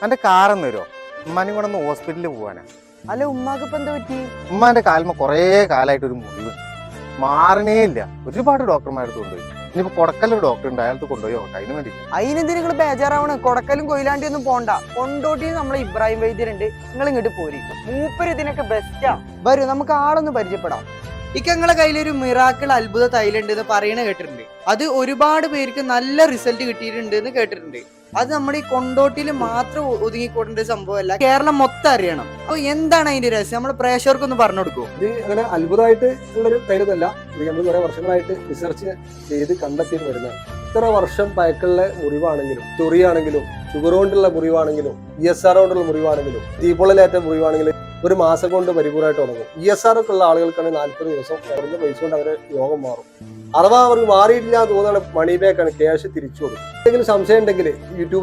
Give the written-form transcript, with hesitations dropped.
എന്റെ കാറൊന്ന് വരുമോ? ഉമ്മാനും കൂടെ ഒന്ന് ഹോസ്പിറ്റലിൽ പോവാനാ. അല്ല ഉമ്മാക്ക് ഇപ്പൊ എന്താ പറ്റി? ഉമ്മാന്റെ കാലുമ്പോ കുറേ കാലമായിട്ട് ഒരു മുറിവ് മാറണേ ഇല്ല. ഒരുപാട് ഡോക്ടർമാരടുത്ത് കൊണ്ടുപോയി. ഇനിയിപ്പോ കൊടക്കലൊരു ഡോക്ടർ ഉണ്ട്, അയാൾക്ക് കൊണ്ടുപോയി നോക്കാം. അതിന് വേണ്ടി അതിനെന്തിനാ നിങ്ങൾ ബേജാറാവണ്? കൊടക്കലും കൊയിലാണ്ടി ഒന്നും പോണ്ട. കൊണ്ടോട്ടി നമ്മളെ ഇബ്രാഹിം വൈദ്യരുണ്ട്, നിങ്ങൾ ഇങ്ങോട്ട് പോരി. മൂപ്പര് ഇതിനൊക്കെ ബെസ്റ്റാ. വരൂ നമുക്ക് ആളൊന്ന് പരിചയപ്പെടാം. ഇക്കങ്ങളെ കയ്യിലൊരു മിറാക്കിൾ അത്ഭുത തൈലുണ്ട് എന്ന് പറയണ കേട്ടിട്ടുണ്ട്. അത് ഒരുപാട് പേർക്ക് നല്ല റിസൾട്ട് കിട്ടിയിട്ടുണ്ട് എന്ന് കേട്ടിട്ടുണ്ട്. അത് നമ്മുടെ ഈ കൊണ്ടോട്ടിയിൽ മാത്രം ഒതുങ്ങിക്കൂടേണ്ട സംഭവമല്ല, കേരളം മൊത്തം അറിയണം. അപ്പൊ എന്താണ് അതിന്റെ രഹസ്യം? നമ്മുടെ പ്രേക്ഷകർക്കൊന്ന് പറഞ്ഞു കൊടുക്കൂ. ഇത് അങ്ങനെ അത്ഭുതമായിട്ട് ഉള്ളൊരു തൈലല്ല. ഇത് നമ്മൾ കുറെ വർഷങ്ങളായിട്ട് റിസർച്ച് ചെയ്ത് കണ്ടെത്തി വരുന്നതാണ്. ഇത്ര വർഷം പഴക്കമുള്ള മുറിവാണെങ്കിലും, ചൊറിയാണെങ്കിലും, ഷുഗർ കൊണ്ടുള്ള മുറിവാണെങ്കിലും, ESR കൊണ്ടുള്ള മുറിവാണെങ്കിലും, തീപ്പൊള്ളലേറ്റ മുറിവാണെങ്കിലും ഒരു മാസം കൊണ്ട് പരിപൂർണമായിട്ട് തുടങ്ങും. ESR ഒക്കെ ഉള്ള ആളുകൾക്കാണെങ്കിൽ 40 ദിവസം കുറഞ്ഞ പൈസ കൊണ്ട് അവരെ രോഗം മാറും. അഥവാ അവർക്ക് മാറിയിട്ടില്ല എന്ന് തോന്നുന്ന മണി ബാക്കാണ്, ക്യാഷ് തിരിച്ചു കൊടുക്കും. എന്തെങ്കിലും സംശയം ഉണ്ടെങ്കിൽ യൂട്യൂബ്